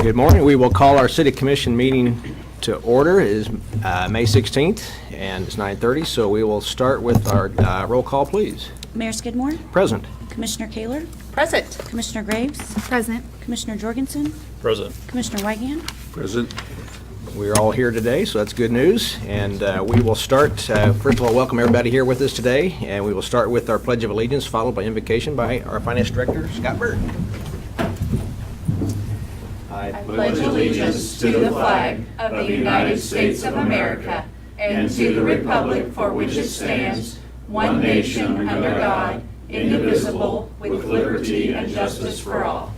Good morning. We will call our City Commission meeting to order. It is May 16th, and it's 9:30, so we will start with our roll call, please. Mayor Skidmore? Present. Commissioner Kaler? Present. Commissioner Graves? Present. Commissioner Jorgensen? Present. Commissioner Wygand? Present. We're all here today, so that's good news. And we will start, first of all, welcome everybody here with us today. And we will start with our Pledge of Allegiance, followed by invocation by our Finance Director, Scott Bird. I pledge allegiance to the flag of the United States of America and to the republic for which it stands, one nation under God, indivisible, with liberty and justice for all.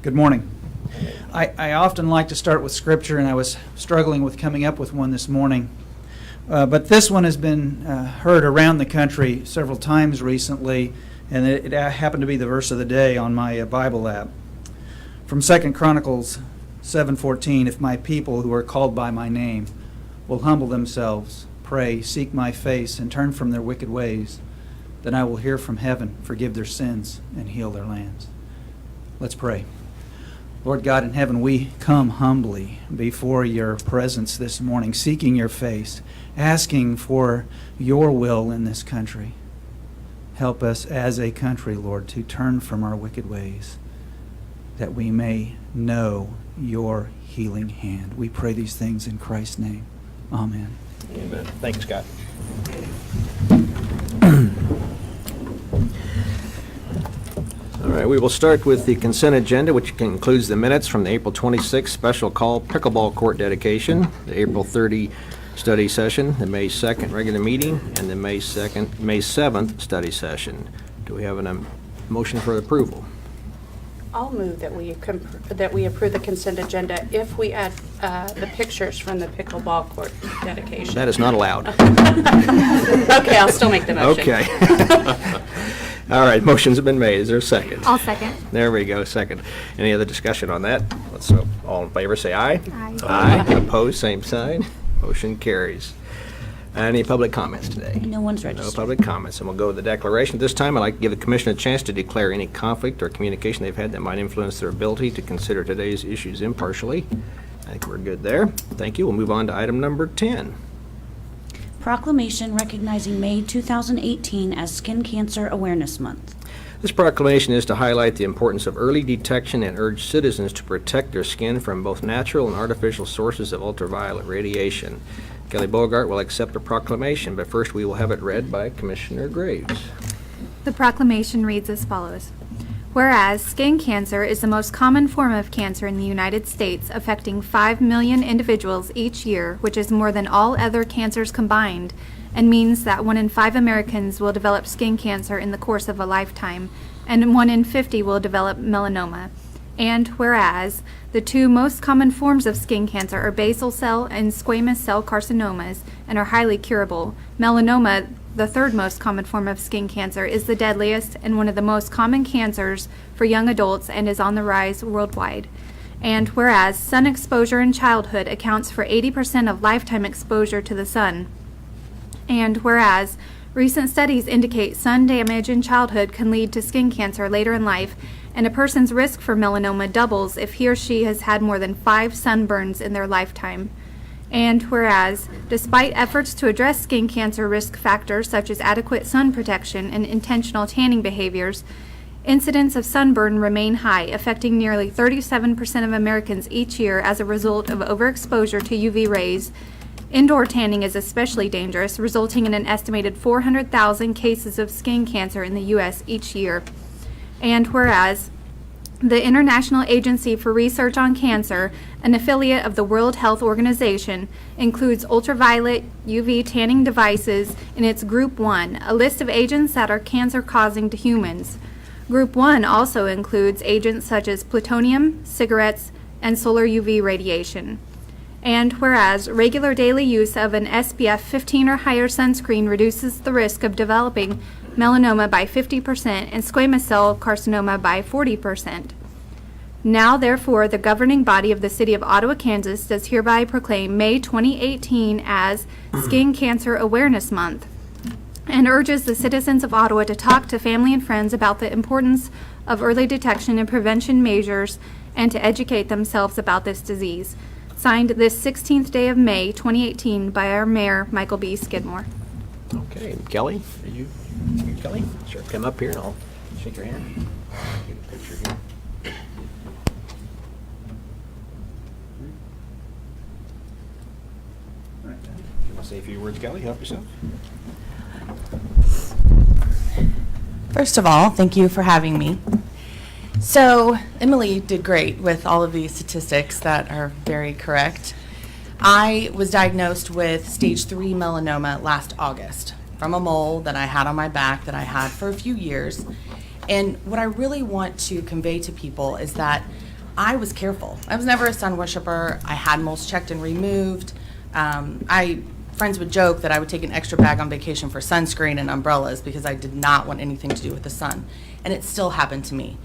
Good morning. I often like to start with scripture, and I was struggling with coming up with one this morning. But this one has been heard around the country several times recently, and it happened to be the verse of the day on my Bible app. From 2 Chronicles 7:14, if my people who are called by my name will humble themselves, pray, seek my face, and turn from their wicked ways, then I will hear from heaven, forgive their sins, and heal their lands. Let's pray. Lord God in heaven, we come humbly before your presence this morning, seeking your face, asking for your will in this country. Help us as a country, Lord, to turn from our wicked ways, that we may know your healing hand. We pray these things in Christ's name. Amen. Amen. Thank you, Scott. All right, we will start with the consent agenda, which includes the minutes from the April 26th special call pickleball court dedication, the April 30 study session, the May 2nd regular meeting, and the May 7th study session. Do we have a motion for approval? I'll move that we approve the consent agenda if we add the pictures from the pickleball court dedication. That is not allowed. Okay, I'll still make the motion. Okay. All right, motions have been made. Is there a second? I'll second. There we go, second. Any other discussion on that? All in favor, say aye. Aye. Aye. Opposed, same sign. Motion carries. Any public comments today? No one's No registered. public comments, and we'll go with the declaration. This time, I'd like to give the commission a chance to declare any conflict or communication they've had that might influence their ability to consider today's issues impartially. I think we're good there. Thank you. We'll move on to item number 10. Proclamation recognizing May 2018 as Skin Cancer Awareness Month. This proclamation is to highlight the importance of early detection and urge citizens to protect their skin from both natural and artificial sources of ultraviolet radiation. Kelly Bogart will accept the proclamation, but first we will have it read by Commissioner Graves. The proclamation reads as follows. Whereas skin cancer is the most common form of cancer in the United States, affecting 5 million individuals each year, which is more than all other cancers combined, and means that 1 in 5 Americans will develop skin cancer in the course of a lifetime, and 1 in 50 will develop melanoma. And whereas the 2 most common forms of skin cancer are basal cell and squamous cell carcinomas and are highly curable, melanoma, the 3rd most common form of skin cancer, is the deadliest and one of the most common cancers for young adults and is on the rise worldwide. And whereas sun exposure in childhood accounts for 80% of lifetime exposure to the sun. And whereas recent studies indicate sun damage in childhood can lead to skin cancer later in life, and a person's risk for melanoma doubles if he or she has had more than 5 sunburns in their lifetime. And whereas, despite efforts to address skin cancer risk factors such as adequate sun protection and intentional tanning behaviors, incidents of sunburn remain high, affecting nearly 37% of Americans each year as a result of overexposure to UV rays. Indoor tanning is especially dangerous, resulting in an estimated 400,000 cases of skin cancer in the U.S. each year. And whereas, the International Agency for Research on Cancer, an affiliate of the World Health Organization, includes ultraviolet UV tanning devices in its Group 1, a list of agents that are cancer-causing to humans. Group 1 also includes agents such as plutonium, cigarettes, and solar UV radiation. And whereas regular daily use of an SPF 15 or higher sunscreen reduces the risk of developing melanoma by 50% and squamous cell carcinoma by 40%. Now, therefore, the governing body of the City of Ottawa, Kansas, does hereby proclaim May 2018 as Skin Cancer Awareness Month. and urges the citizens of Ottawa to talk to family and friends about the importance of early detection and prevention measures and to educate themselves about this disease. Signed this 16th day of May, 2018, by our Mayor, Michael B. Skidmore. Okay, Kelly, are you Kelly? Sure, come up here and I'll shake your hand. Get a picture here. You want to say a few words, Kelly? Help yourself. First of all, thank you for having me. So, Emily did great with all of these statistics that are very correct. I was diagnosed with stage 3 melanoma last August from a mole that I had on my back that I had for a few years. And what I really want to convey to people is that I was careful. I was never a sun worshiper. I had moles checked and removed. Friends would joke that I would take an extra bag on vacation for sunscreen and umbrellas because I did not want anything to do with the sun. And it still happened to me.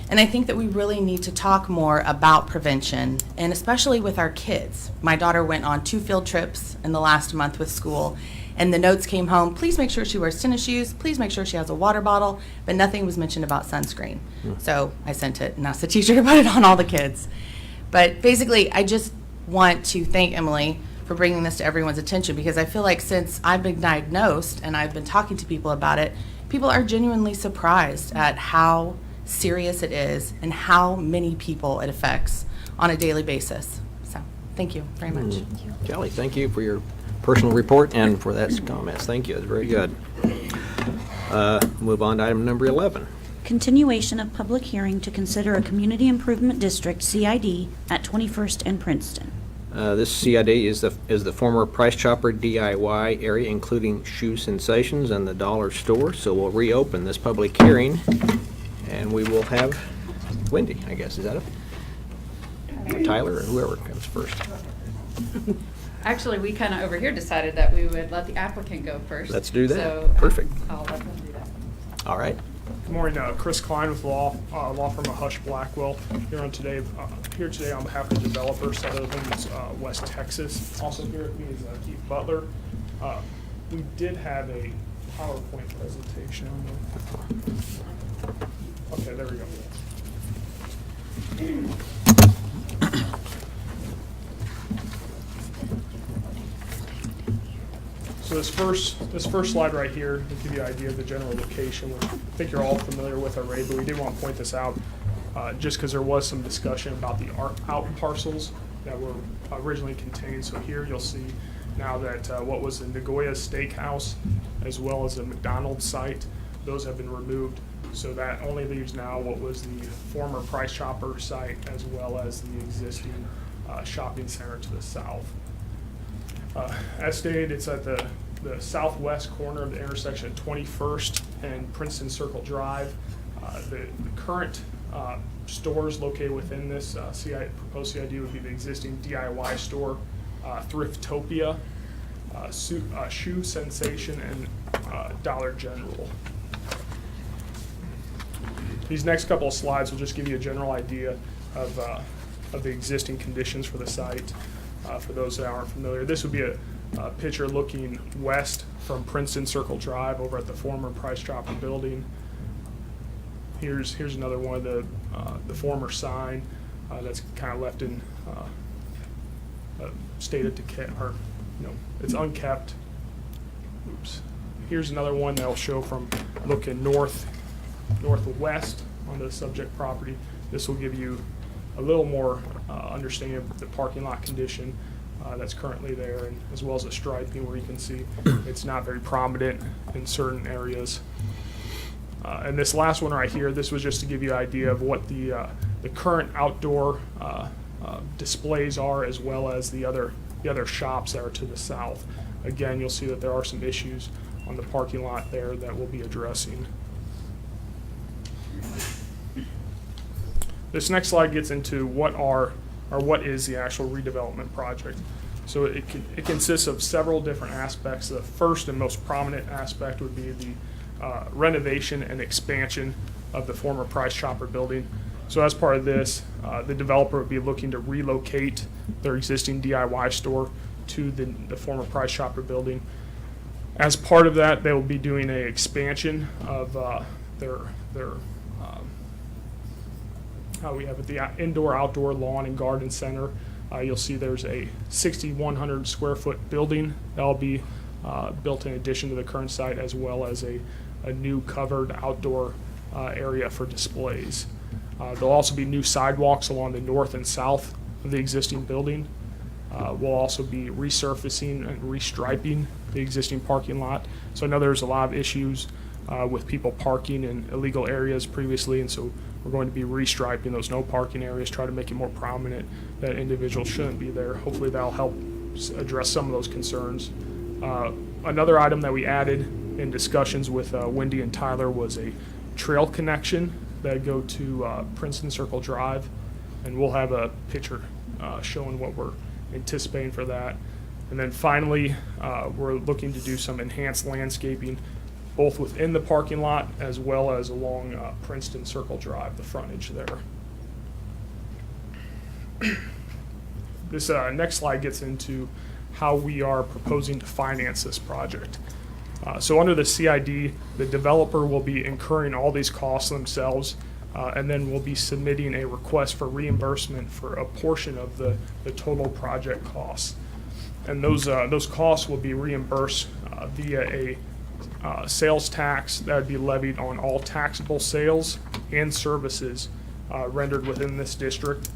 And I think that we really need to talk more about prevention, and especially with our kids. My daughter went on 2 field trips in the last month with school, and the notes came home, please make sure she wears tennis shoes, please make sure she has a water bottle, but nothing was mentioned about sunscreen. So I sent it and asked the teacher to put it on all the kids. But basically, I just want to thank Emily for bringing this to everyone's attention, because I feel like since I've been diagnosed and I've been talking to people about it, people are genuinely surprised at how serious it is and how many people it affects on a daily basis. So, thank you very much. Kelly, thank you for your personal report and for that comments. Thank you. It's very good. Move on to item number 11. Continuation of public hearing to consider a Community Improvement District, CID, at 21st and Princeton. This CID is the former Price Chopper DIY area, including Shoe Sensations and the Dollar Store. So we'll reopen this public hearing, and we will have Wendy, I guess. Is that it? Or Tyler, or whoever comes first. Actually, we kind of over here decided that we would let the applicant go first. Let's do that. So, Perfect. I'll let them do that. All right. Good morning, Chris Klein with law firm of Hush Blackwell. Here today on behalf of the developer, Sutherland's West Texas. Also here with me is Keith Butler. We did have a PowerPoint presentation. Okay, there we go. So this first slide right here will give you an idea of the general location, which I think you're all familiar with already, but we did want to point this out just because there was some discussion about the out parcels that were originally contained. So here you'll see now that what was the Nagoya Steakhouse as well as the McDonald's site, those have been removed. So that only leaves now what was the former Price Chopper site as well as the existing shopping center to the south. As stated, it's at the southwest corner of the intersection of 21st and Princeton Circle Drive. The current stores located within this proposed CID would be the existing DIY store, Thriftopia, Shoe Sensation, and Dollar General. These next couple of slides will just give you a general idea of the existing conditions for the site. For those that aren't familiar, this would be a picture looking west from Princeton Circle Drive over at the former Price Chopper building. Here's another one of the former sign that's kind of left in a state of decay, or it's unkept. Oops. Here's another one that'll show from looking northwest on the subject property. This will give you a little more understanding of the parking lot condition that's currently there, and as well as the striping, where you can see it's not very prominent in certain areas. And this last one right here, this was just to give you an idea of what the current outdoor displays are, as well as the other shops that are to the south. Again, you'll see that there are some issues on the parking lot there that we'll be addressing. This next slide gets into what is the actual redevelopment project. So it consists of several different aspects. The first and most prominent aspect would be the renovation and expansion of the former Price Chopper building. So as part of this, the developer would be looking to relocate their existing DIY store to the former Price Chopper building. As part of that, they will be doing an expansion of their how we have it, the indoor-outdoor lawn and garden center. You'll see there's a 6,100 square foot building that'll be built in addition to the current site, as well as a new covered outdoor area for displays. There'll also be new sidewalks along the north and south of the existing building. We'll also be resurfacing and restriping the existing parking lot. So I know there's a lot of issues with people parking in illegal areas previously, and so we're going to be restriping those no parking areas, try to make it more prominent that individuals shouldn't be there. Hopefully that'll help address some of those concerns. Another item that we added in discussions with Wendy and Tyler was a trail connection that go to Princeton Circle Drive, and we'll have a picture showing what we're anticipating for that. And then finally, we're looking to do some enhanced landscaping, both within the parking lot as well as along Princeton Circle Drive, the frontage there. This next slide gets into how we are proposing to finance this project. So under the CID, the developer will be incurring all these costs themselves, and then we'll be submitting a request for reimbursement for a portion of the total project costs. And those costs will be reimbursed via a sales tax that would be levied on all taxable sales and services rendered within this district.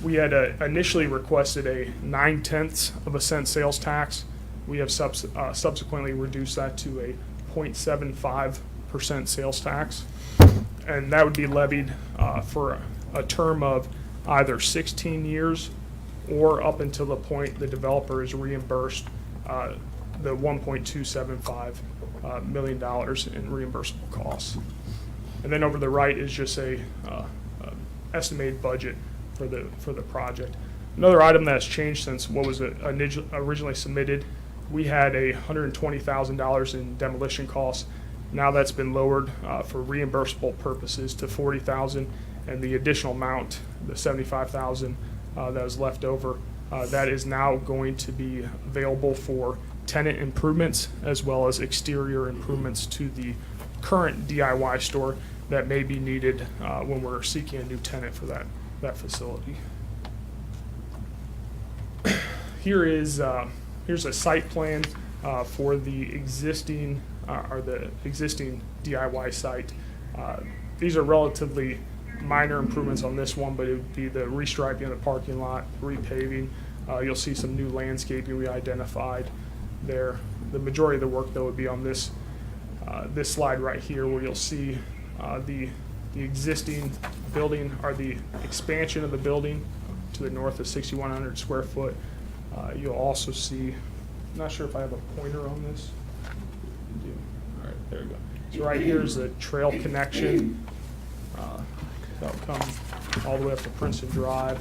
We had initially requested a 0.9 cent sales tax. We have subsequently reduced that to a 0.75% sales tax. And that would be levied for a term of either 16 years or up until the point the developer is reimbursed the $1.275 million in reimbursable costs. And then over the right is just a estimated budget for the project. Another item that's changed since what was originally submitted, we had $120,000 in demolition costs. Now that's been lowered for reimbursable purposes to $40,000, and the additional amount, the $75,000 that was left over, that is now going to be available for tenant improvements as well as exterior improvements to the current DIY store that may be needed when we're seeking a new tenant for that facility. Here's a site plan for the existing DIY site. These are relatively minor improvements on this one, but it would be the restriping of the parking lot, repaving. You'll see some new landscaping we identified there. The majority of the work, though, would be on this slide right here, where you'll see the existing building, or the expansion of the building to the north of 6,100 square foot. You'll also see, I'm not sure if I have a pointer on this. I do. All right, there we go. So right here is the trail connection. That'll come all the way up to Princeton Drive.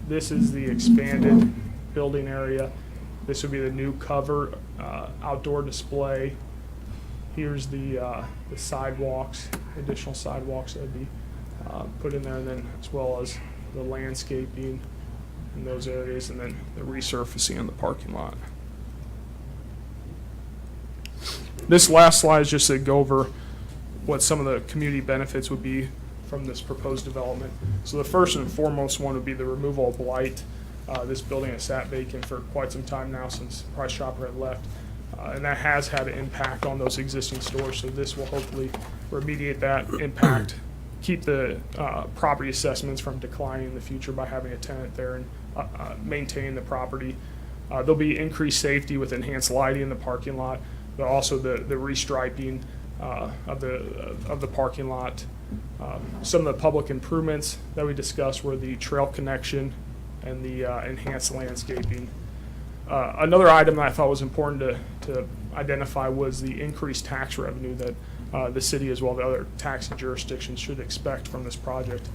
This is the expanded building area. This would be the new cover outdoor display. Here's the sidewalks, additional sidewalks that would be put in there, and then as well as the landscaping in those areas, and then the resurfacing in the parking lot. This last slide is just to go over what some of the community benefits would be from this proposed development. So the first and foremost one would be the removal of blight. This building has sat vacant for quite some time now since Price Chopper had left, and that has had an impact on those existing stores. So this will hopefully remediate that impact, keep the property assessments from declining in the future by having a tenant there, and maintain the property. There'll be increased safety with enhanced lighting in the parking lot, but also the restriping of the parking lot. Some of the public improvements that we discussed were the trail connection and the enhanced landscaping. Another item that I thought was important to identify was the increased tax revenue that the city, as well as the other taxing jurisdictions, should expect from this project.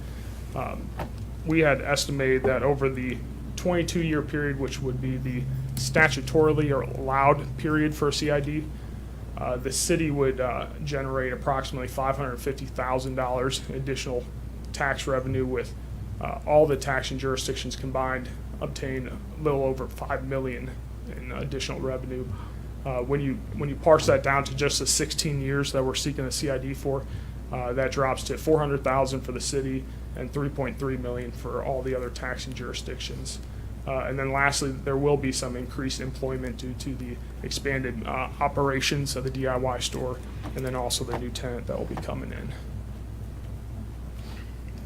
We had estimated that over the 22-year period, which would be the statutorily or allowed period for a CID, the city would generate approximately $550,000 additional tax revenue, with all the taxing jurisdictions combined obtain a little over $5 million in additional revenue. When you parse that down to just the 16 years that we're seeking a CID for, that drops to $400,000 for the city and $3.3 million for all the other taxing jurisdictions. And then lastly, there will be some increased employment due to the expanded operations of the DIY store, and then also the new tenant that will be coming in.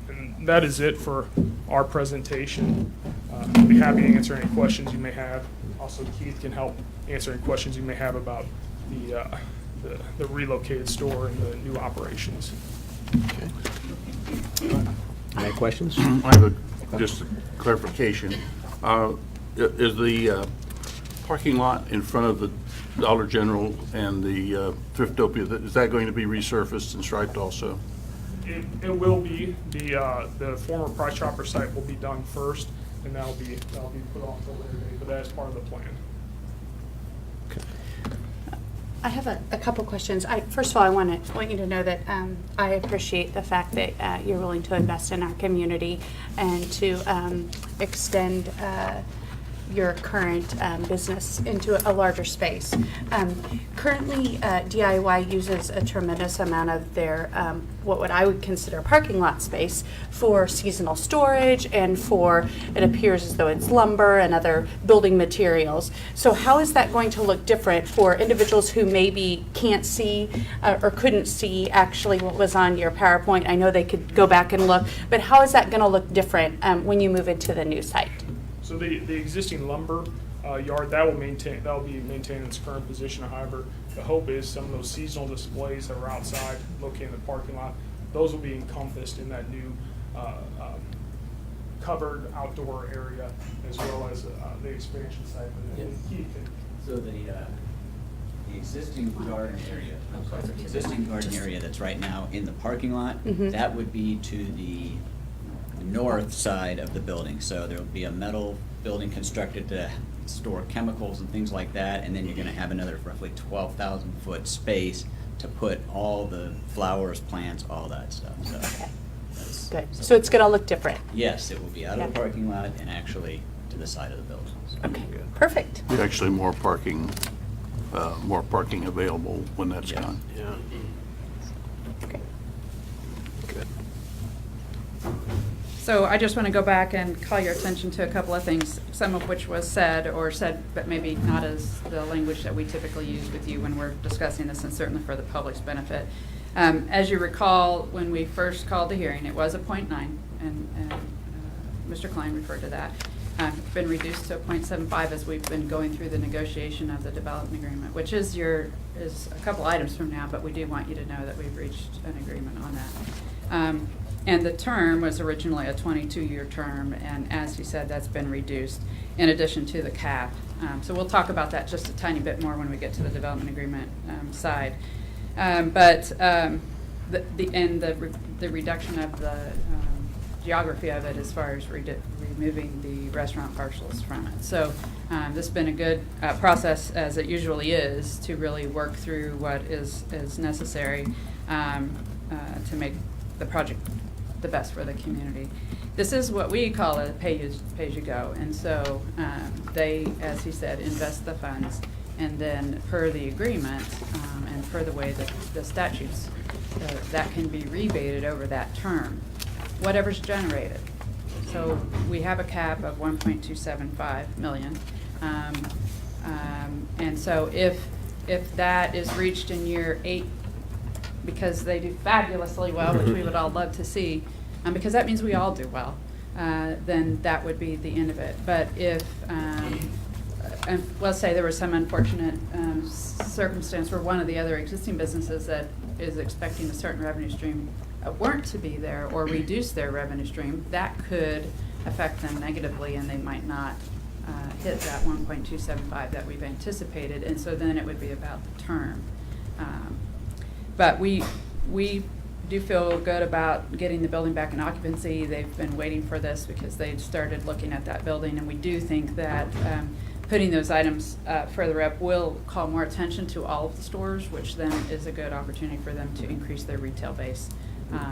And that is it for our presentation. I'll be happy to answer any questions you may have. Also, Keith can help answer any questions you may have about the relocated store and the new operations. Any questions? I have just a clarification. Is the parking lot in front of the Dollar General and the Thriftopia, is that going to be resurfaced and striped also? It will be. The former Price Chopper site will be done first, and that'll be put off till later date, but that is part of the plan. I have a couple questions. First of all, I want you to know that I appreciate the fact that you're willing to invest in our community and to extend your current business into a larger space. Currently, DIY uses a tremendous amount of their what I would consider parking lot space for seasonal storage and for, it appears as though it's lumber and other building materials. So how is that going to look different for individuals who maybe can't see or couldn't see actually what was on your PowerPoint? I know they could go back and look, but how is that going to look different when you move into the new site? So the existing lumber yard, that will be maintained in its current position. However, the hope is some of those seasonal displays that were outside, located in the parking lot, those will be encompassed in that new covered outdoor area, as well as the expansion site. So the existing garden area, the existing garden area that's right now in the parking lot, that would be to the north side of the building. So there will be a metal building constructed to store chemicals and things like that, and then you're going to have another roughly 12,000 foot space to put all the flowers, plants, all that stuff. So Okay, good. So it's going to look different. yes, it will be out of the parking lot and actually to the side of the building. So Okay, perfect. There's actually more parking available when that's Yeah. done. Yeah. Okay. Good. So I just want to go back and call your attention to a couple of things, some of which was said, but maybe not as the language that we typically use with you when we're discussing this, and certainly for the public's benefit. As you recall, when we first called the hearing, it was a 0.9, and Mr. Klein referred to that. It's been reduced to a 0.75 as we've been going through the negotiation of the development agreement, which is a couple items from now, but we do want you to know that we've reached an agreement on that. And the term was originally a 22-year term, and as you said, that's been reduced in addition to the cap. So we'll talk about that just a tiny bit more when we get to the development agreement side. But the reduction of the geography of it as far as removing the restaurant parcels from it. So this has been a good process, as it usually is, to really work through what is necessary to make the project the best for the community. This is what we call a pay-as-you-go, and so they, as he said, invest the funds, and then per the agreement and per the way that the statutes, that can be rebated over that term, whatever's generated. So we have a cap of 1.275 million, and so if that is reached in year 8, because they do fabulously well, which we would all love to see, because that means we all do well, then that would be the end of it. But if, let's say there was some unfortunate circumstance where one of the other existing businesses that is expecting a certain revenue stream weren't to be there or reduce their revenue stream, that could affect them negatively, and they might not hit that 1.275 that we've anticipated, and so then it would be about the term. But we do feel good about getting the building back in occupancy. They've been waiting for this because they started looking at that building, and we do think that putting those items further up will call more attention to all of the stores, which then is a good opportunity for them to increase their retail base,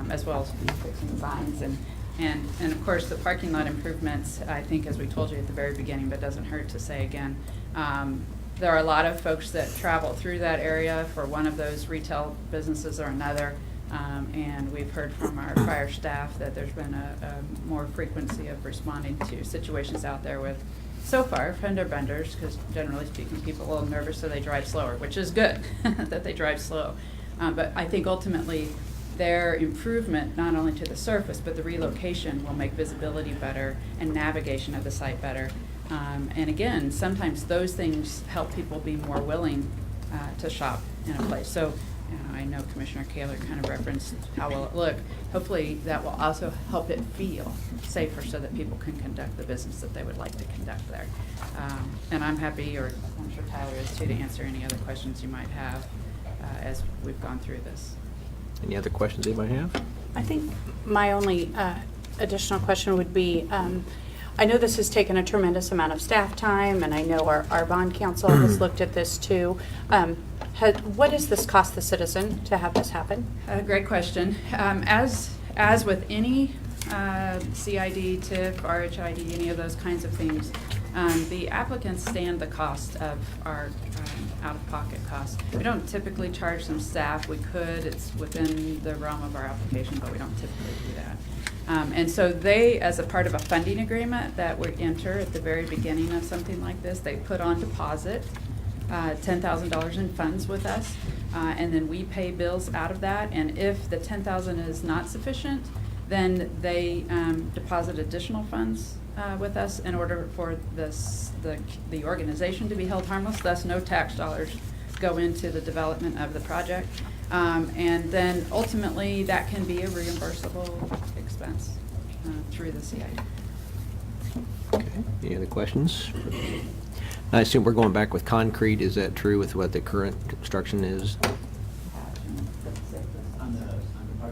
as well as fixing signs. And of course, the parking lot improvements, I think, as we told you at the very beginning, but doesn't hurt to say again, There are a lot of folks that travel through that area for one of those retail businesses or another. And we've heard from our prior staff that there's been a more frequency of responding to situations out there with, so far, fender benders, because generally speaking, people are a little nervous, so they drive slower, which is good that they drive slow. But I think ultimately, their improvement, not only to the surface, but the relocation will make visibility better and navigation of the site better. And again, sometimes those things help people be more willing to shop in a place. So I know Commissioner Kaler kind of referenced how will it look. Hopefully that will also help it feel safer so that people can conduct the business that they would like to conduct there. And I'm happy, or I'm sure Tyler is too, to answer any other questions you might have as we've gone through this. Any other questions anybody have? I think my only additional question would be, I know this has taken a tremendous amount of staff time, and I know our bond counsel has looked at this too. What does this cost the citizen to have this happen? Great question. As with any CID, TIF, RHID, any of those kinds of things, the applicants stand the cost of our out-of-pocket costs. We don't typically charge them staff. We could. It's within the realm of our application, but we don't typically do that. And so they, as a part of a funding agreement that we enter at the very beginning of something like this, they put on deposit $10,000 in funds with us, and then we pay bills out of that. And if the $10,000 is not sufficient, then they deposit additional funds with us in order for the organization to be held harmless. Thus, no tax dollars go into the development of the project. And then ultimately, that can be a reimbursable expense through the CID. Okay. Any other questions? I assume we're going back with concrete. Is that true with what the current construction is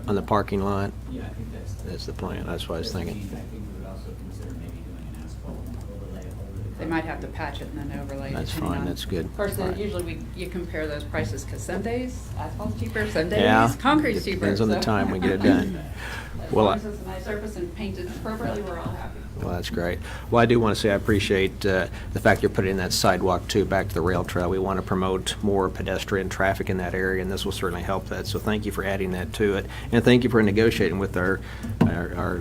on the parking lot? Yeah, I think That's the plan. That's what I was thinking. I think we would also consider maybe doing an asphalt overlay over the. They might have to patch it and then overlay it. That's depending fine. on- That's good. Of course, Right. usually you compare those prices, because some days asphalt's cheaper, some days Yeah. concrete's cheaper. Depends on the so- time we get it done. As Well, long as it's a nice surface and painted appropriately, we're all happy. Well, that's great. Well, I do want to say I appreciate the fact you're putting in that sidewalk, too, back to the rail trail. We want to promote more pedestrian traffic in that area, and this will certainly help that. So thank you for adding that to it. And thank you for negotiating with our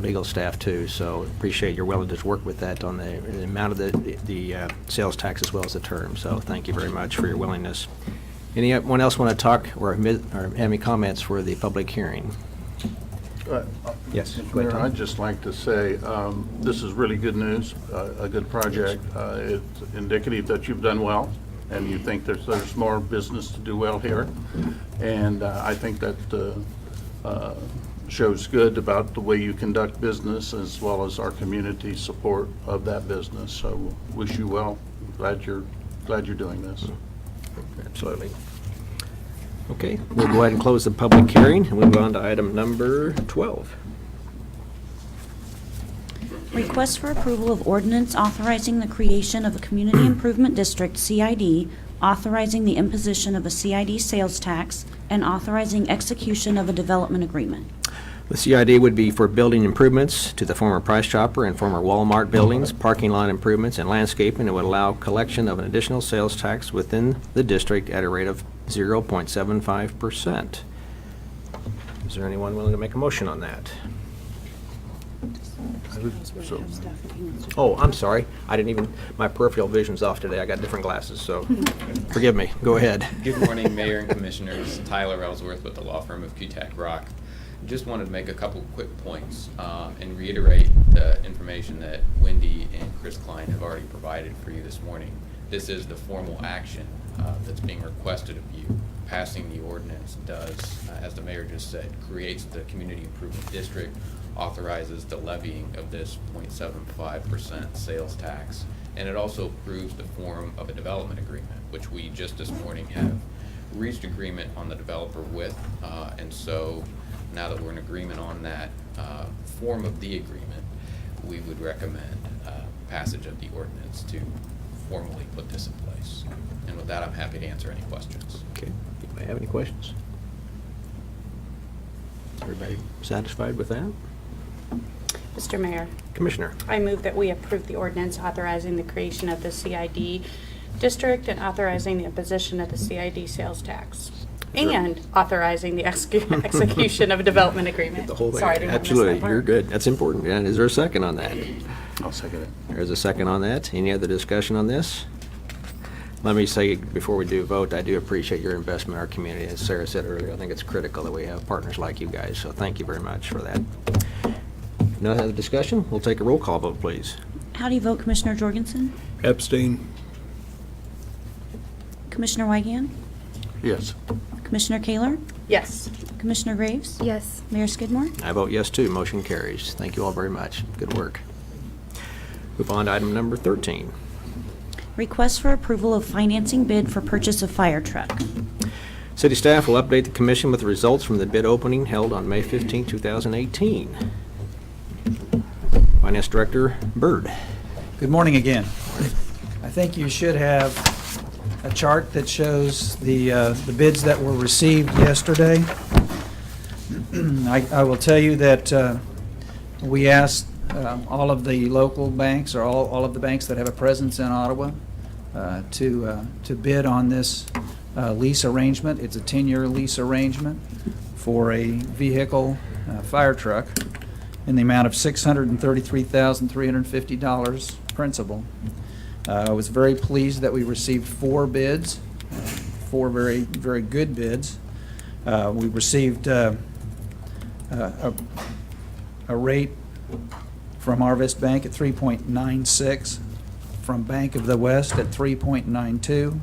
legal staff, too. So appreciate your willingness to work with that on the amount of the sales tax as well as the term. So thank you very much for your willingness. Anyone else want to talk or have any comments for the public hearing? Yes, go ahead, Mayor, Tom. I'd just like to say, this is really good news, a good project. It's indicative that you've done well, and you think there's more business to do well here. And I think that shows good about the way you conduct business, as well as our community support of that business. So wish you well. Glad you're doing this. Absolutely. Okay, we'll go ahead and close the public hearing and move on to item number 12. Request for approval of ordinance authorizing the creation of a Community Improvement District, CID, authorizing the imposition of a CID sales tax, and authorizing execution of a development agreement. The CID would be for building improvements to the former Price Chopper and former Walmart buildings, parking lot improvements, and landscaping. It would allow collection of an additional sales tax within the district at a rate of 0.75%. Is there anyone willing to make a motion on that? Oh, I'm sorry. I didn't even, my peripheral vision's off today. I got different glasses, so forgive me. Go ahead. Good morning, Mayor and Commissioners. Tyler Ellsworth with the law firm of Kutak Rock. Just wanted to make a couple quick points and reiterate the information that Wendy and Chris Klein have already provided for you this morning. This is the formal action that's being requested of you. Passing the ordinance does, as the mayor just said, creates the Community Improvement District, authorizes the levying of this 0.75% sales tax, and it also approves the form of a development agreement, which we just this morning have reached agreement on the developer with, and so now that we're in agreement on that form of the agreement, we would recommend passage of the ordinance to formally put this in place. And with that, I'm happy to answer any questions. Okay. Anybody have any questions? Everybody satisfied with that? Mr. Mayor, Commissioner? I move that we approve the ordinance authorizing the creation of the CID district and authorizing the imposition of the CID sales tax. Sure. And authorizing the execution of a development agreement. The whole thing. Sorry, I didn't want to miss that Absolutely, part. you're good. That's important. And is there a second on that? I'll second it. There's a second on that. Any other discussion on this? Let me say, before we do vote, I do appreciate your investment in our community. As Sarah said earlier, I think it's critical that we have partners like you guys, so thank you very much for that. No other discussion? We'll take a roll call vote, please. How do you vote, Commissioner Jorgensen? Abstain. Commissioner Weigand? Yes. Commissioner Kaler? Yes. Commissioner Graves? Yes. Mayor Skidmore? I vote yes, too. Motion carries. Thank you all very much. Good work. Move on to item number 13. Request for approval of financing bid for purchase of fire truck. City staff will update the commission with the results from the bid opening held on May 15, 2018. Finance Director Byrd. Good morning again. I think you should have a chart that shows the bids that were received yesterday. I will tell you that we asked all of the local banks, or all of the banks that have a presence in Ottawa, to bid on this lease arrangement. It's a 10-year lease arrangement for a vehicle, fire truck, in the amount of $633,350 principal. I was very pleased that we received 4 bids, 4 very, very good bids. We received a rate from Arvest Bank at 3.96, from Bank of the West at 3.92,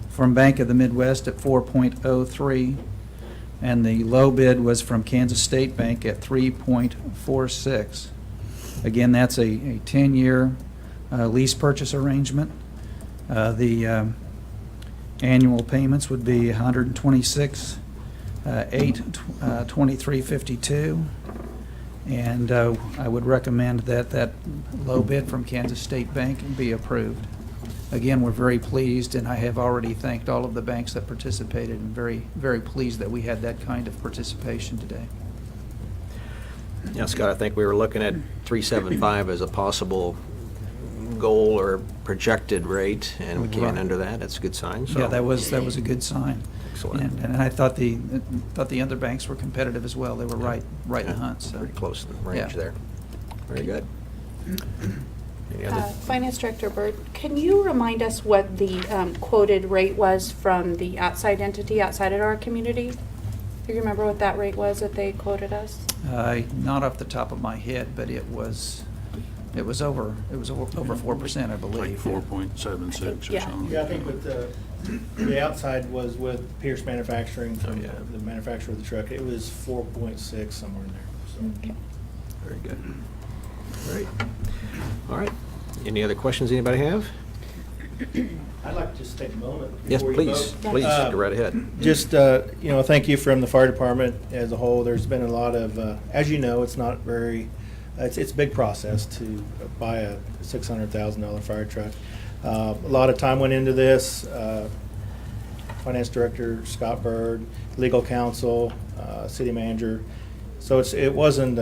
from Bank of the Midwest at 4.03, and the low bid was from Kansas State Bank at 3.46. Again, that's a 10-year lease purchase arrangement. The annual payments would be $126,823.52, and I would recommend that low bid from Kansas State Bank be approved. Again, we're very pleased, and I have already thanked all of the banks that participated, and very, very pleased that we had that kind of participation today. Yeah, Scott, I think we were looking at 375 as a possible goal or projected rate, and we came in Right. under that. That's a good sign. So. Yeah, that was a good sign. Excellent. And I thought the other banks were competitive as well. They were right in the hunt, so. Pretty close in the range Yeah. there. Very good. Any other? Finance Director Byrd, can you remind us what the quoted rate was from the outside entity outside of our community? Do you remember what that rate was that they quoted us? Not off the top of my head, but it was over 4%, I Like believe. 4.76 or Yeah. something. Yeah, I think with the outside was with Pierce Manufacturing, from yeah. the manufacturer of the truck. It was 4.6, somewhere in there. So. Okay. Very good. Great. All right. Any other questions anybody have? I'd like to just take a moment. Yes, before you please. vote. Please, go right ahead. Just, thank you from the fire department as a whole. There's been a lot of, as you know, it's not very, it's a big process to buy a $600,000 fire truck. A lot of time went into this. Finance Director Scott Byrd, legal counsel, city manager. So it wasn't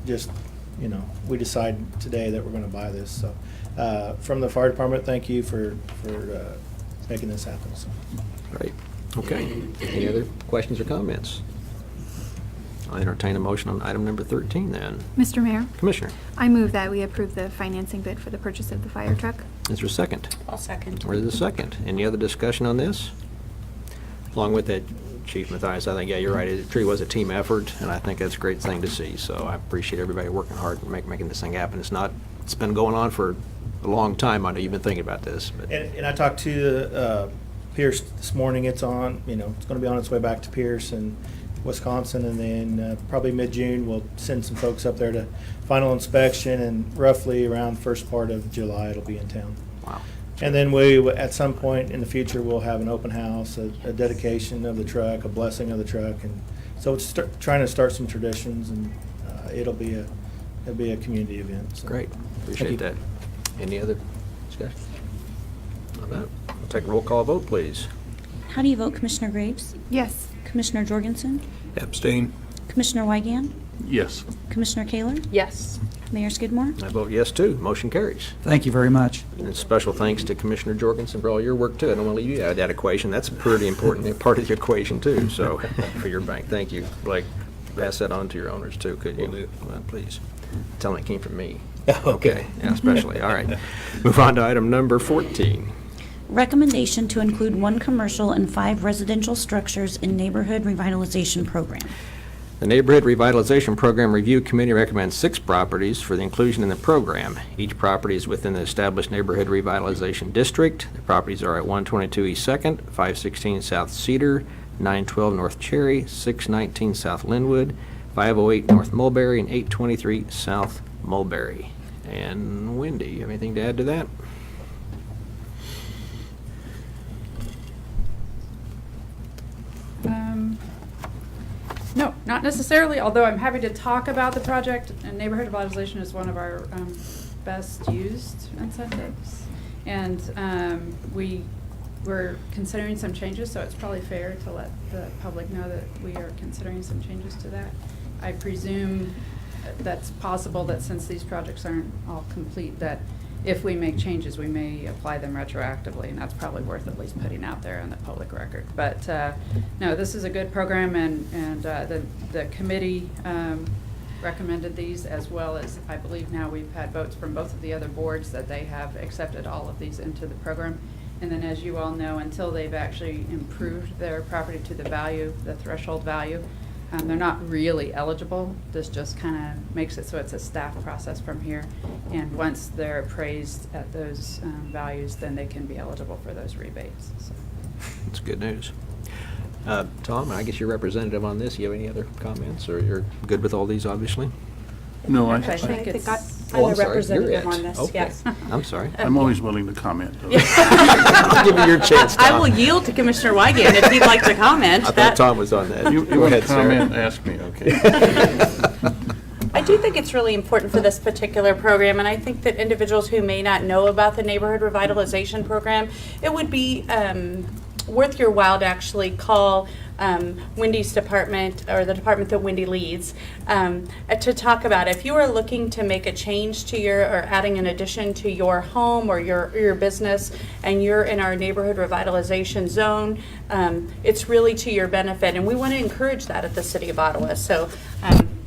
just, we decided today that we're going to buy this. So from the fire department, thank you for making this happen. So. Great. Okay. Any other questions or comments? I'll entertain a motion on item number 13 then. Mr. Mayor, Commissioner, I move that we approve the financing bid for the purchase of the fire truck. is there a second? I'll second. Where's the second? Any other discussion on this? Along with that, Chief Mathias, I think, yeah, you're right. It truly was a team effort, and I think that's a great thing to see. So I appreciate everybody working hard and making this thing happen. It's been going on for a long time. I know you've been thinking about this, but And I talked to Pierce this morning. It's on, it's going to be on its way back to Pierce and Wisconsin, and then probably mid-June we'll send some folks up there to final inspection, and roughly around first part of July it'll be in town. wow. And then at some point in the future, we'll have an open house, a dedication of the truck, a blessing of the truck, and so it's trying to start some traditions, and it'll be a community event. So. Great. Appreciate you. that. Any other discussion? How about? We'll take a roll call vote, please. How do you vote, Commissioner Graves? Yes. Commissioner Jorgensen? Abstain. Commissioner Weigand? Yes. Commissioner Kaler? Yes. Mayor Skidmore? I vote yes, too. Motion carries. Thank you very much. And special thanks to Commissioner Jorgensen for all your work, too. I don't want to leave you out of that equation. That's a pretty important part of the equation, too, so, for your bank. Thank you. Blake, pass that on to your owners, too, could you? Will do. Well, please. Tell them it came from me. Okay. Yeah, especially. All right. Move on to item number 14. Recommendation to include 1 commercial and 5 residential structures in neighborhood revitalization program. The Neighborhood Revitalization Program Review Committee recommends 6 properties for the inclusion in the program. Each property is within the established Neighborhood Revitalization District. The properties are at 122 East 2nd, 516 South Cedar, 912 North Cherry, 619 South Linwood, 508 North Mulberry, and 823 South Mulberry. And Wendy, you have anything to add to that? No, not necessarily, although I'm happy to talk about the project. And neighborhood revitalization is one of our best used incentives. And we're considering some changes, so it's probably fair to let the public know that we are considering some changes to that. I presume that's possible that since these projects aren't all complete, that if we make changes, we may apply them retroactively, and that's probably worth at least putting out there on the public record. But no, this is a good program, and the committee recommended these, as well as I believe now we've had votes from both of the other boards that they have accepted all of these into the program. And then, as you all know, until they've actually improved their property to the value, the threshold value, they're not really eligible. This just kind of makes it so it's a staff process from here. And once they're appraised at those values, then they can be eligible for those rebates. So. That's good news. Tom, I guess you're representative on this. You have any other comments, or you're good with all these, obviously? No, I think Oh, I'm I'm the sorry. representative You're it. on this, Okay. yes. I'm sorry. I'm always willing to comment. though. I'll give you your chance, Tom. I will yield to Commissioner Weigand if he'd like to comment. I thought Tom was on that. You Go want to ahead, Sarah. comment, ask me, okay. I do think it's really important for this particular program, and I think that individuals who may not know about the neighborhood revitalization program, it would be worth your while to actually call Wendy's department, or the department that Wendy leads, to talk about if you are looking to make a change to your, or adding an addition to your home or your business, and you're in our neighborhood revitalization zone, it's really to your benefit, and we want to encourage that at the City of Ottawa. So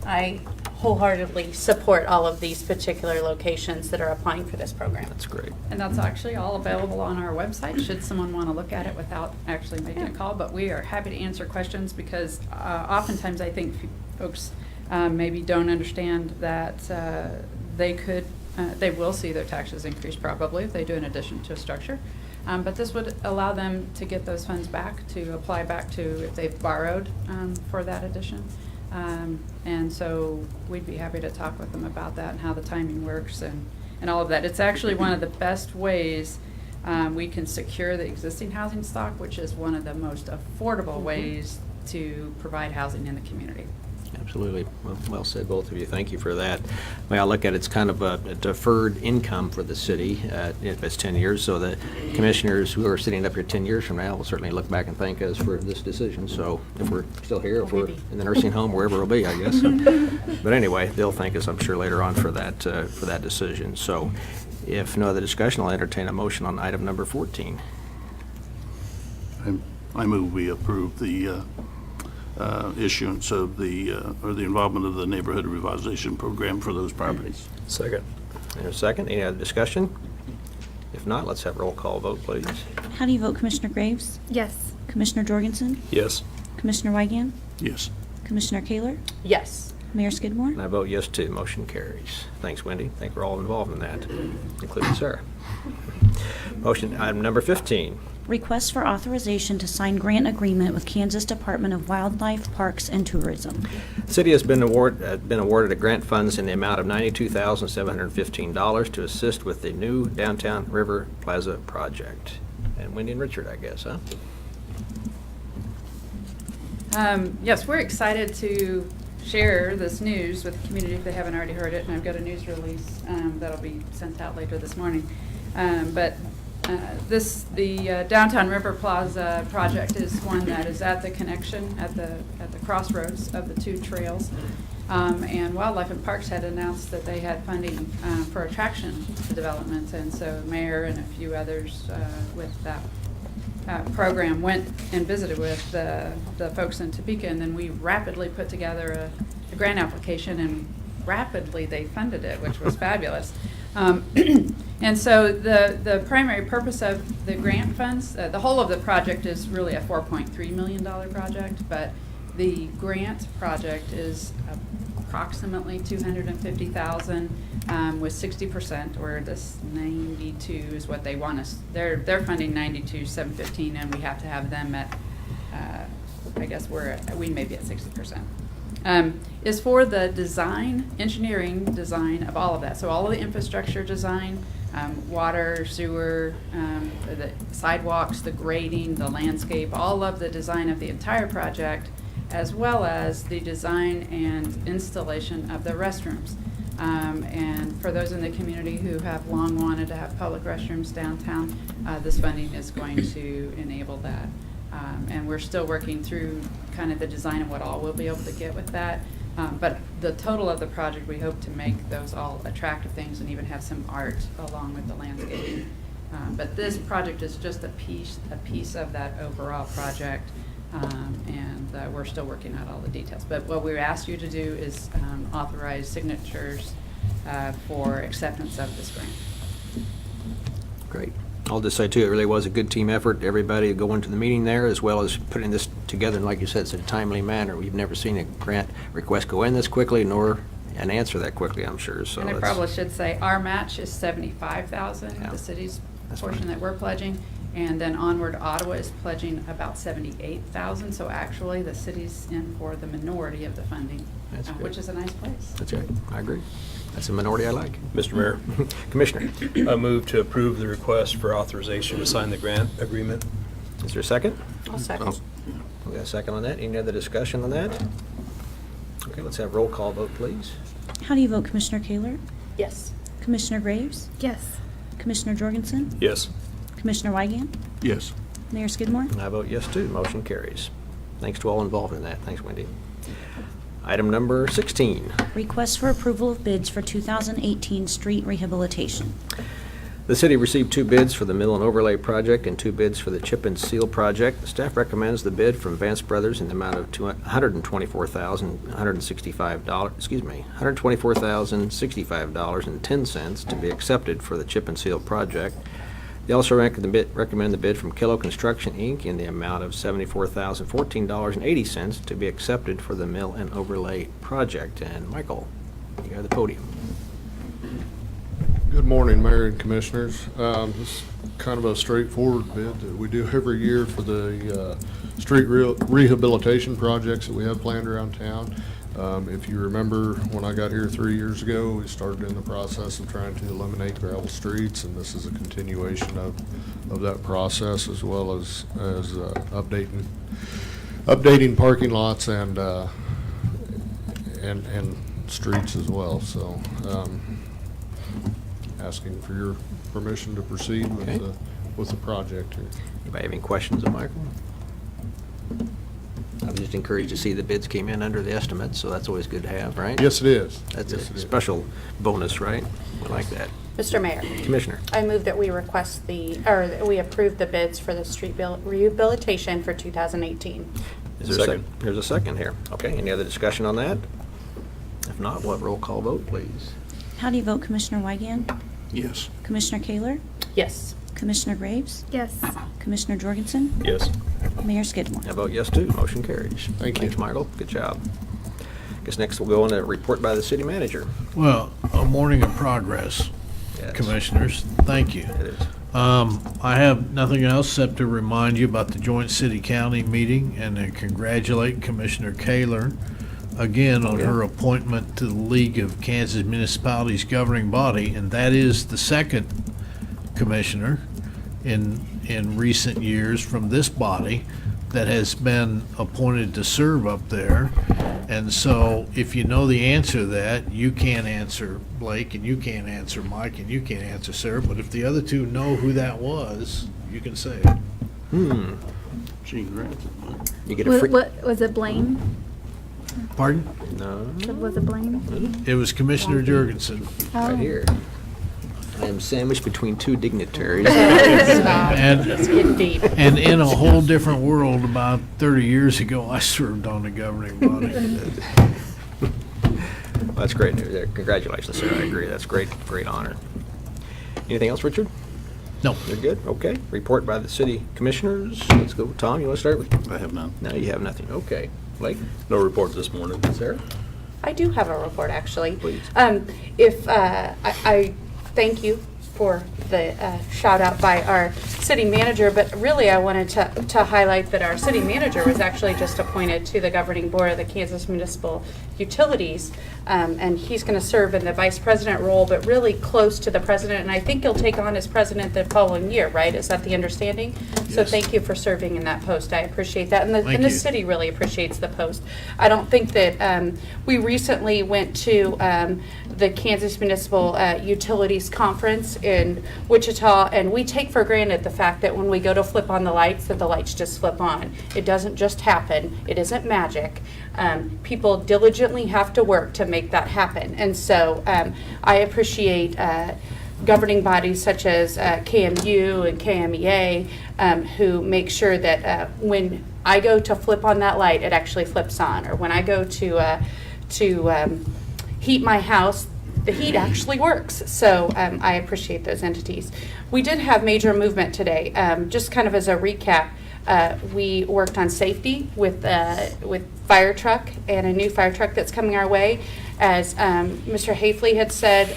I wholeheartedly support all of these particular locations that are applying for this program. That's great. And that's actually all available on our website, should someone want to look at it without actually making a call. But we are happy to answer questions, because oftentimes I think folks maybe don't understand that they will see their taxes increase probably if they do an addition to a structure. But this would allow them to get those funds back, to apply back to if they've borrowed for that addition. And so we'd be happy to talk with them about that and how the timing works and all of that. It's actually one of the best ways we can secure the existing housing stock, which is one of the most affordable ways to provide housing in the community. Absolutely. Well said, both of you. Thank you for that. Well, I look at it's kind of a deferred income for the city if it's 10 years. So the commissioners who are sitting up here 10 years from now will certainly look back and thank us for this decision. So if we're still here, if we're in the nursing home, wherever we'll be, I guess. But anyway, they'll thank us, I'm sure, later on for that decision. So if no other discussion, I'll entertain a motion on item number 14. I move we approve the issuance of or the involvement of the neighborhood revitalization program for those properties. Second. There's a second. Any other discussion? If not, let's have roll call vote, please. How do you vote, Commissioner Graves? Yes. Commissioner Jorgensen? Yes. Commissioner Weigand? Yes. Commissioner Kaler? Yes. Mayor Skidmore? And I vote yes, too. Motion carries. Thanks, Wendy. I think we're all involved in that, including Sarah. Motion, item number 15. Request for authorization to sign grant agreement with Kansas Department of Wildlife, Parks, and Tourism. The city has been awarded a grant funds in the amount of $92,715 to assist with the new Downtown River Plaza project. And Wendy and Richard, I guess, huh? Yes, we're excited to share this news with the community if they haven't already heard it, and I've got a news release that'll be sent out later this morning. The Downtown River Plaza project is one that is at the connection, at the crossroads of the two trails. And Wildlife and Parks had announced that they had funding for attraction development, and so the mayor and a few others with that program went and visited with the folks in Topeka, and then we rapidly put together a grant application, and rapidly they funded it, which was fabulous. And so the primary purpose of the grant funds, the whole of the project is really a $4.3 million project, but the grant project is approximately $250,000 with 60%, or this 92 is what they want us. They're funding 92,715, and we have to have them at. I guess we may be at 60%. Is for the design, engineering design of all of that. So all of the infrastructure design, water, sewer, the sidewalks, the grading, the landscape, all of the design of the entire project, as well as the design and installation of the restrooms. And for those in the community who have long wanted to have public restrooms downtown, this funding is going to enable that. And we're still working through kind of the design of what all we'll be able to get with that. But the total of the project, we hope to make those all attractive things and even have some art along with the landscaping. But this project is just a piece of that overall project. And we're still working out all the details. But what we asked you to do is authorize signatures for acceptance of this grant. Great. I'll just say, too, it really was a good team effort. Everybody going to the meeting there, as well as putting this together, and like you said, it's in a timely manner. We've never seen a grant request go in this quickly, nor an answer that quickly, I'm sure. So And I probably should say, our match is $75,000, Yeah. the city's That's portion fine. that we're pledging. And then Onward Ottawa is pledging about $78,000. So actually, the city's in for the minority of the funding, That's good. which is a nice place. That's right. I agree. That's a minority I like. Mr. Mayor, Commissioner, I move to approve the request for authorization to sign the grant agreement. is there a second? I'll second. We got a second on that. Any other discussion on that? Okay, let's have roll call vote, please. How do you vote, Commissioner Kaler? Yes. Commissioner Graves? Yes. Commissioner Jorgensen? Yes. Commissioner Wygant? Yes. Mayor Skidmore? I vote yes, too. Motion carries. Thanks to all involved in that. Thanks, Wendy. Item number 16. Request for approval of bids for 2018 street rehabilitation. The city received 2 bids for the mill and overlay project and 2 bids for the chip and seal project. The staff recommends the bid from Vance Brothers in the amount of $124,065.10 to be accepted for the chip and seal project. They also recommend the bid from Kilo Construction, Inc. in the amount of $74,014.80 to be accepted for the mill and overlay project. And Michael, you have the podium. Good morning, Mayor and Commissioners. This is kind of a straightforward bid that we do every year for the street rehabilitation projects that we have planned around town. If you remember, when I got here 3 years ago, we started in the process of trying to eliminate gravel streets, and this is a continuation of that process, as well as updating parking lots and streets as well. So, asking for your permission to proceed with the project here. Anybody have any questions of Michael? I was just encouraged to see the bids came in under the estimate, so that's always good to have, right? Yes, it is. That's Yes, a it is. special bonus, right? We like that. Mr. Mayor, Commissioner, I move that we request that we approve the bids for the street rehabilitation for 2018. is there a Second. There's a second here. Okay, any other discussion on that? If not, we'll have roll call vote, please. How do you vote, Commissioner Wygant? Yes. Commissioner Kaler? Yes. Commissioner Graves? Yes. Commissioner Jorgensen? Yes. Mayor Skidmore? I vote yes, too. Motion carries. Thank you. Thanks, Michael. Good job. Guess next we'll go on to a report by the city manager. Well, a morning of progress, Yes. Commissioners. Thank you. It is. I have nothing else except to remind you about the joint city-county meeting and to congratulate Commissioner Kaler again on her appointment to the League of Kansas Municipalities governing body, and that is the second commissioner in recent years from this body that has been appointed to serve up there. And so if you know the answer to that, you can't answer Blake and you can't answer Mike and you can't answer Sarah, but if the other two know who that was, you can say it. Gene Grant. You get a free, What was it, Blaine? Pardon? No, Was it Blaine? It was Commissioner Jurgensen. Oh. right here. I am sandwiched between two dignitaries. And, Get deep. and in a whole different world, about 30 years ago, I served on the governing body. That's great news there. Congratulations, sir. I agree. That's great honor. Anything else, Richard? No. You're good? Okay. Report by the city commissioners. Let's go. Tom, you want to start with? I have none. No, you have nothing. Okay. Blake? No report this morning. Sarah? I do have a report, actually. Please. I thank you for the shout out by our city manager, but really I wanted to highlight that our city manager was actually just appointed to the governing board of the Kansas Municipal Utilities, and he's going to serve in the vice president role, but really close to the president, and I think he'll take on as president the following year, right? Is that the understanding? So Yes. thank you for serving in that post. I appreciate that, and the Thank you. city really appreciates the post. I don't think that we recently went to the Kansas Municipal Utilities Conference in Wichita, and we take for granted the fact that when we go to flip on the lights, that the lights just flip on. It doesn't just happen. It isn't magic. People diligently have to work to make that happen. And so I appreciate governing bodies such as KMU and KMEA who make sure that when I go to flip on that light, it actually flips on. Or when I go to heat my house, the heat actually works. So I appreciate those entities. We did have major movement today. Just kind of as a recap, we worked on safety with fire truck and a new fire truck that's coming our way. As Mr. Hafley had said,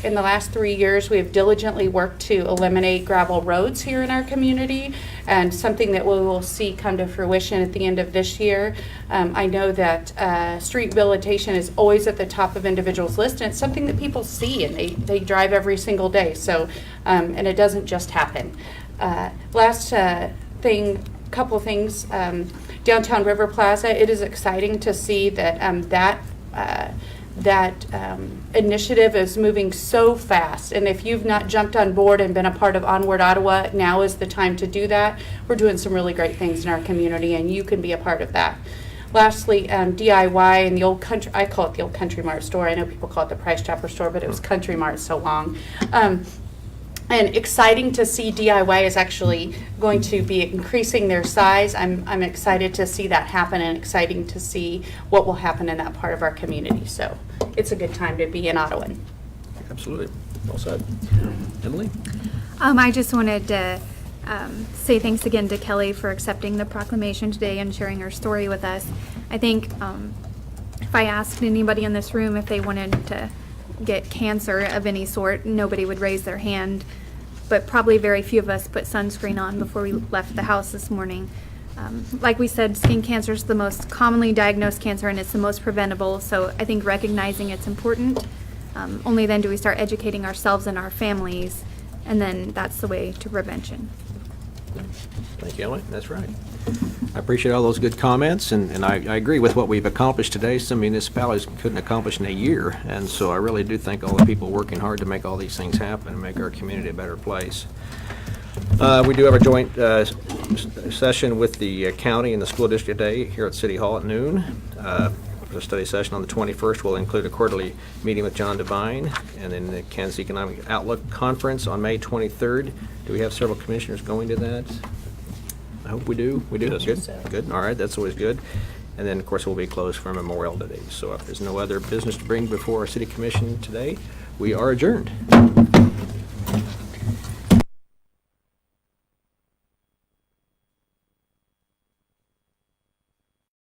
in the last 3 years, we have diligently worked to eliminate gravel roads here in our community, and something that we will see come to fruition at the end of this year. I know that street rehabilitation is always at the top of individuals' list, and it's something that people see, and they drive every single day. So, and it doesn't just happen. Last couple of things. Downtown River Plaza, it is exciting to see that that initiative is moving so fast. And if you've not jumped on board and been a part of Onward Ottawa, now is the time to do that. We're doing some really great things in our community, and you can be a part of that. Lastly, DIY and the old country, I call it the old Country Mart store. I know people call it the Price Chopper store, but it was Country Mart so long. And exciting to see DIY is actually going to be increasing their size. I'm excited to see that happen, and exciting to see what will happen in that part of our community. So it's a good time to be in Ottawa. Absolutely. Well said. Emily? I just wanted to say thanks again to Kelly for accepting the proclamation today and sharing her story with us. I think if I asked anybody in this room if they wanted to get cancer of any sort, nobody would raise their hand, but probably very few of us put sunscreen on before we left the house this morning. Like we said, skin cancer is the most commonly diagnosed cancer, and it's the most preventable, so I think recognizing it's important. Only then do we start educating ourselves and our families, and then that's the way to prevention. Thank you, Emily. That's right. I appreciate all those good comments, and I agree with what we've accomplished today. Some municipalities couldn't accomplish in a year, and so I really do thank all the people working hard to make all these things happen and make our community a better place. We do have a joint session with the county and the school district today here at City Hall at noon. The study session on the 21st will include a quarterly meeting with John Devine, and then the Kansas Economic Outlook Conference on May 23rd. Do we have several commissioners going to that? I hope we do. We do? Yes. Good. Good. All right. That's always good. And then, of course, we'll be closed for Memorial Day. So if there's no other business to bring before our city commission today, we are adjourned.